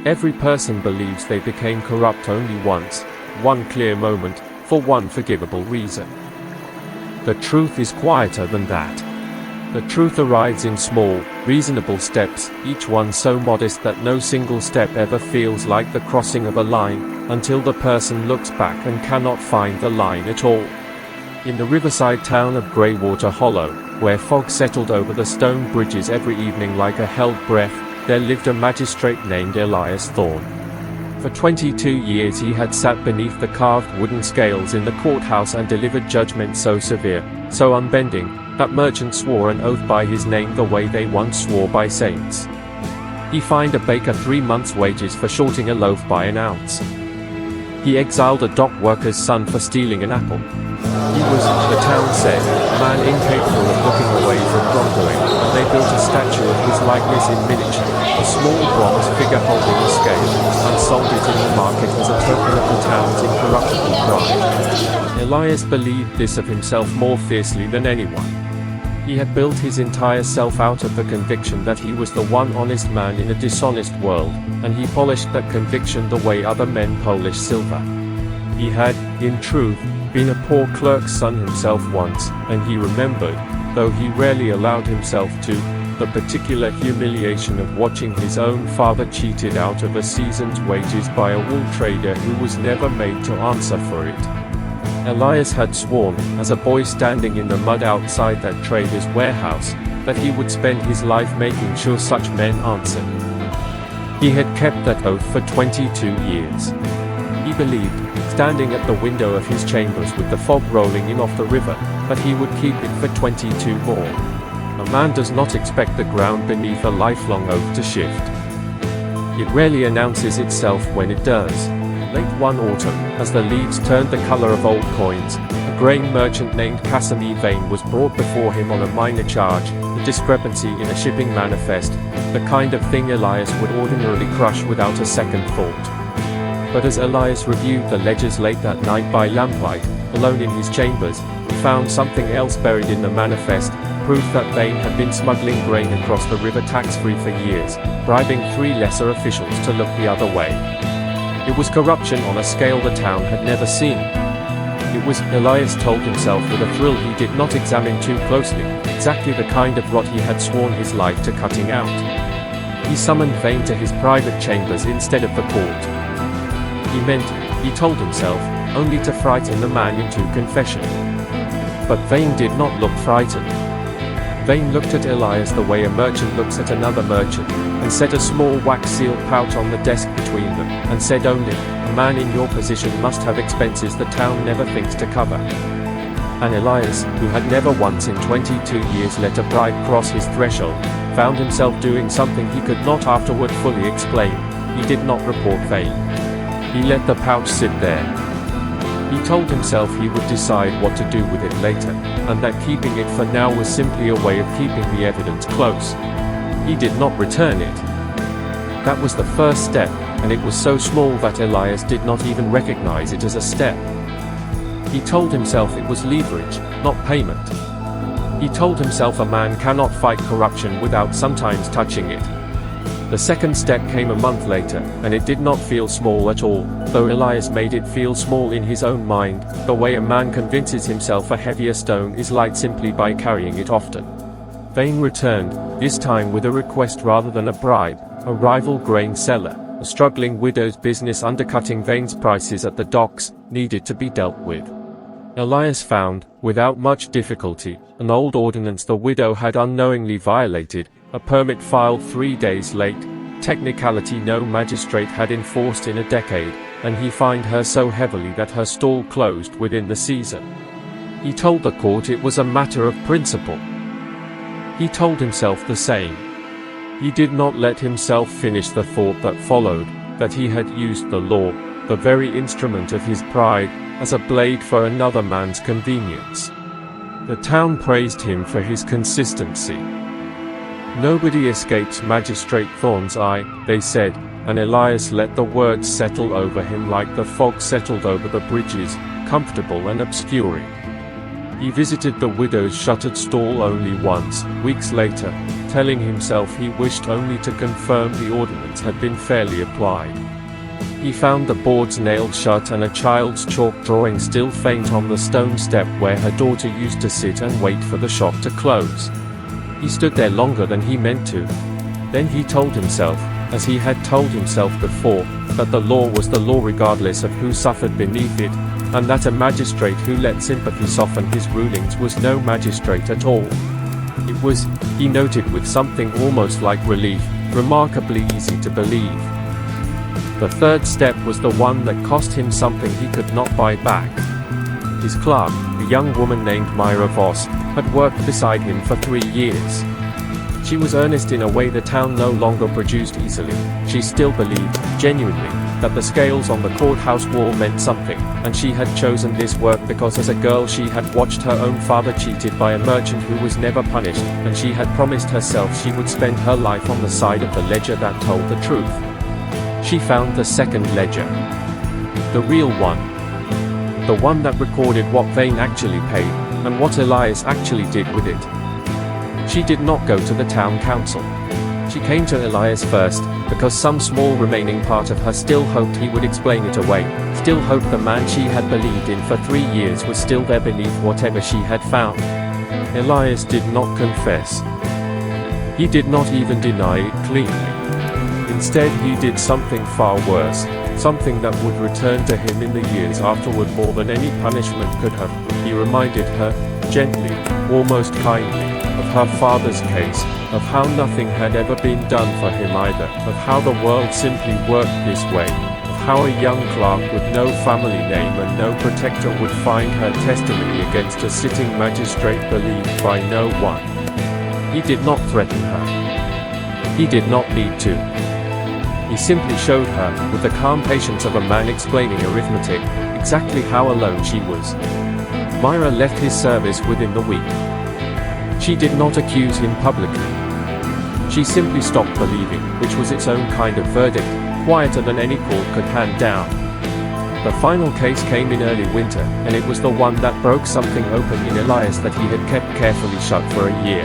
Every person believes they became corrupt only once, one clear moment, for one forgivable reason. The truth is quieter than that. The truth arrives in small, reasonable steps, each one so modest that no single step ever feels like the crossing of a line, until the person looks back and cannot find the line at all. In the riverside town of Greywater Hollow, where fog settled over the stone bridges every evening like a held breath, there lived a magistrate named Elias Thorne. For 22 years he had sat beneath the carved wooden scales in the courthouse and delivered judgment so severe, so unbending, that merchants swore an oath by his name the way they once swore by saints. He fined a baker 3 months' wages for shorting a loaf by an ounce. He exiled a dock worker's son for stealing an apple. He was, the town said, a man incapable of looking away from wrongdoing, and they built a statue of his likeness in miniature, a small bronze figure holding a scale, and sold it in the market as a token of the town's incorruptible pride. Elias believed this of himself more fiercely than anyone. He had built his entire self out of the conviction that he was the one honest man in a dishonest world, and he polished that conviction the way other men polish silver. He had, in truth, been a poor clerk's son himself once, and he remembered, though he rarely allowed himself to, the particular humiliation of watching his own father cheated out of a season's wages by a wool trader who was never made to answer for it. Elias had sworn, as a boy standing in the mud outside that trader's warehouse, that he would spend his life making sure such men answered. He had kept that oath for 22 years. He believed, standing at the window of his chambers with the fog rolling in off the river, that he would keep it for 22 more. A man does not expect the ground beneath a lifelong oath to shift. It rarely announces itself when it does. Late one autumn, as the leaves turned the color of old coins, a grain merchant named Casimir Vane was brought before him on a minor charge, a discrepancy in a shipping manifest, the kind of thing Elias would ordinarily crush without a second thought. But as Elias reviewed the ledgers late that night by lamplight, alone in his chambers, he found something else buried in the manifest, proof that Vane had been smuggling grain across the river tax-free for years, bribing 3 lesser officials to look the other way. It was corruption on a scale the town had never seen. It was, Elias told himself with a thrill he did not examine too closely, exactly the kind of rot he had sworn his life to cutting out. He summoned Vane to his private chambers instead of the court. He meant, he told himself, only to frighten the man into confession. But Vane did not look frightened. Vane looked at Elias the way a merchant looks at another merchant, and set a small wax-sealed pouch on the desk between them, and said only, a man in your position must have expenses the town never thinks to cover. And Elias, who had never once in 22 years let a bribe cross his threshold, found himself doing something he could not afterward fully explain. He did not report Vane. He let the pouch sit there. He told himself he would decide what to do with it later, and that keeping it for now was simply a way of keeping the evidence close. He did not return it. That was the first step, and it was so small that Elias did not even recognize it as a step. He told himself it was leverage, not payment. He told himself a man cannot fight corruption without sometimes touching it. The second step came a month later, and it did not feel small at all, though Elias made it feel small in his own mind, the way a man convinces himself a heavier stone is light simply by carrying it often. Vane returned, this time with a request rather than a bribe. A rival grain seller, a struggling widow's business undercutting Vane's prices at the docks, needed to be dealt with. Elias found, without much difficulty, an old ordinance the widow had unknowingly violated, a permit filed 3 days late, technicality no magistrate had enforced in a decade, and he fined her so heavily that her stall closed within the season. He told the court it was a matter of principle. He told himself the same. He did not let himself finish the thought that followed, that he had used the law, the very instrument of his pride, as a blade for another man's convenience. The town praised him for his consistency. Nobody escapes Magistrate Thorne's eye, they said, and Elias let the words settle over him like the fog settled over the bridges, comfortable and obscuring. He visited the widow's shuttered stall only once, weeks later, telling himself he wished only to confirm the ordinance had been fairly applied. He found the boards nailed shut and a child's chalk drawing still faint on the stone step where her daughter used to sit and wait for the shop to close. He stood there longer than he meant to. Then he told himself, as he had told himself before, that the law was the law regardless of who suffered beneath it, and that a magistrate who let sympathy soften his rulings was no magistrate at all. It was, he noted with something almost like relief, remarkably easy to believe. The third step was the one that cost him something he could not buy back. His clerk, a young woman named Myra Voss, had worked beside him for 3 years. She was earnest in a way the town no longer produced easily. She still believed, genuinely, that the scales on the courthouse wall meant something, and she had chosen this work because as a girl she had watched her own father cheated by a merchant who was never punished, and she had promised herself she would spend her life on the side of the ledger that told the truth. She found the second ledger. The real one. The one that recorded what Vane actually paid, and what Elias actually did with it. She did not go to the town council. She came to Elias first, because some small remaining part of her still hoped he would explain it away, still hoped the man she had believed in for 3 years was still there beneath whatever she had found. Elias did not confess. He did not even deny it cleanly. Instead he did something far worse, something that would return to him in the years afterward more than any punishment could have. He reminded her, gently, almost kindly, of her father's case, of how nothing had ever been done for him either, of how the world simply worked this way, of how a young clerk with no family name and no protector would find her testimony against a sitting magistrate believed by no one. He did not threaten her. He did not need to. He simply showed her, with the calm patience of a man explaining arithmetic, exactly how alone she was. Myra left his service within the week. She did not accuse him publicly. She simply stopped believing, which was its own kind of verdict, quieter than any court could hand down. The final case came in early winter, and it was the one that broke something open in Elias that he had kept carefully shut for a year.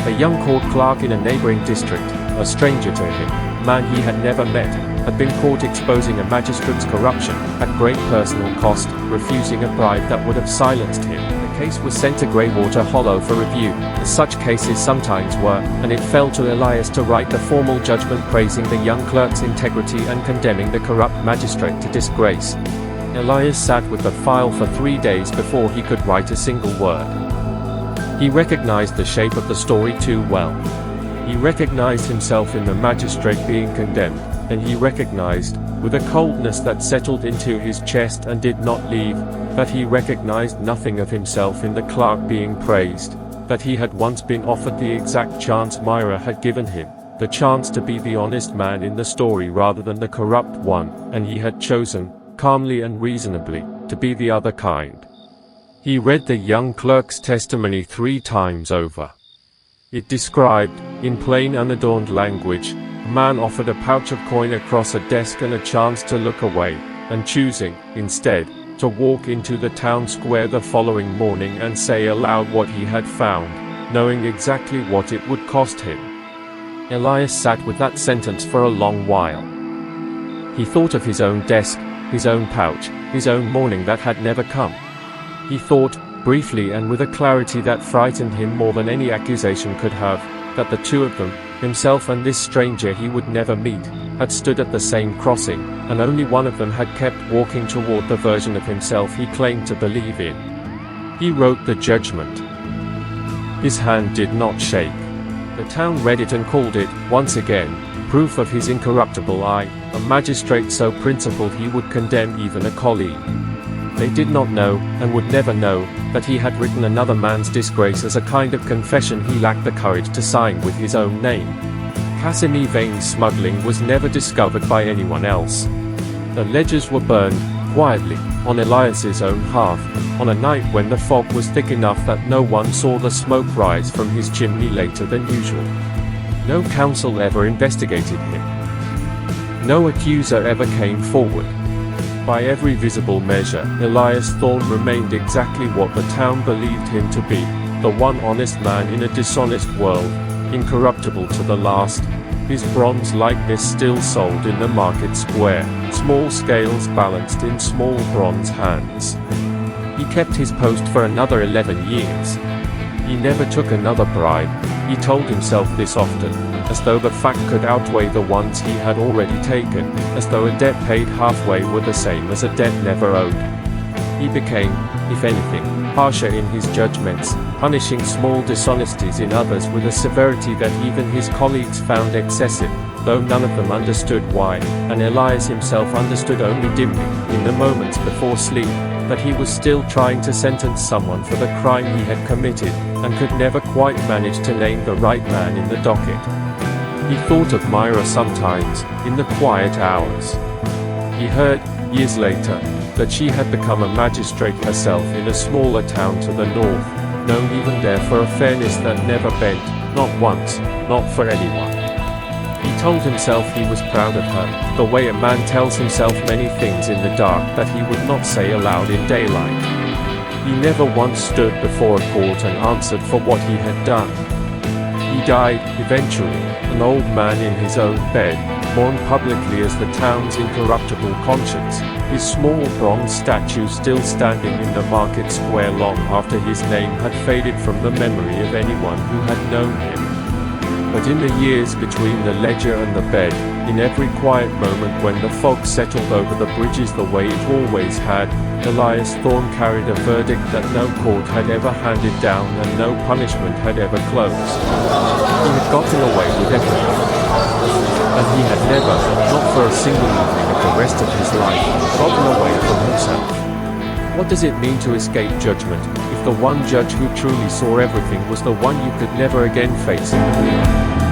A young court clerk in a neighboring district, a stranger to him, a man he had never met, had been caught exposing a magistrate's corruption, at great personal cost, refusing a bribe that would have silenced him. The case was sent to Greywater Hollow for review, as such cases sometimes were, and it fell to Elias to write the formal judgment praising the young clerk's integrity and condemning the corrupt magistrate to disgrace. Elias sat with the file for 3 days before he could write a single word. He recognized the shape of the story too well. He recognized himself in the magistrate being condemned, and he recognized, with a coldness that settled into his chest and did not leave, that he recognized nothing of himself in the clerk being praised, that he had once been offered the exact chance Myra had given him, the chance to be the honest man in the story rather than the corrupt one, and he had chosen, calmly and reasonably, to be the other kind. He read the young clerk's testimony 3 times over. It described, in plain unadorned language, a man offered a pouch of coin across a desk and a chance to look away, and choosing, instead, to walk into the town square the following morning and say aloud what he had found, knowing exactly what it would cost him. Elias sat with that sentence for a long while. He thought of his own desk, his own pouch, his own morning that had never come. He thought, briefly and with a clarity that frightened him more than any accusation could have, that the two of them, himself and this stranger he would never meet, had stood at the same crossing, and only one of them had kept walking toward the version of himself he claimed to believe in. He wrote the judgment. His hand did not shake. The town read it and called it, once again, proof of his incorruptible eye, a magistrate so principled he would condemn even a colleague. They did not know, and would never know, that he had written another man's disgrace as a kind of confession he lacked the courage to sign with his own name. Casimir Vane's smuggling was never discovered by anyone else. The ledgers were burned, quietly, on Elias's own hearth, on a night when the fog was thick enough that no one saw the smoke rise from his chimney later than usual. No counsel ever investigated him. No accuser ever came forward. By every visible measure, Elias Thorne remained exactly what the town believed him to be, the one honest man in a dishonest world, incorruptible to the last. His bronze likeness still sold in the market square, small scales balanced in small bronze hands. He kept his post for another 11 years. He never took another bribe. He told himself this often, as though the fact could outweigh the ones he had already taken, as though a debt paid halfway were the same as a debt never owed. He became, if anything, harsher in his judgments, punishing small dishonesties in others with a severity that even his colleagues found excessive, though none of them understood why, and Elias himself understood only dimly, in the moments before sleep, that he was still trying to sentence someone for the crime he had committed, and could never quite manage to name the right man in the docket. He thought of Myra sometimes, in the quiet hours. He heard, years later, that she had become a magistrate herself in a smaller town to the north, known even there for a fairness that never bent, not once, not for anyone. He told himself he was proud of her, the way a man tells himself many things in the dark that he would not say aloud in daylight. He never once stood before a court and answered for what he had done. He died, eventually, an old man in his own bed, mourned publicly as the town's incorruptible conscience, his small bronze statue still standing in the market square long after his name had faded from the memory of anyone who had known him. But in the years between the ledger and the bed, in every quiet moment when the fog settled over the bridges the way it always had, Elias Thorne carried a verdict that no court had ever handed down and no punishment had ever closed. He had gotten away with everything. And he had never, not for a single evening of the rest of his life, gotten away from himself. What does it mean to escape judgment, if the one judge who truly saw everything was the one you could never again face in the mirror?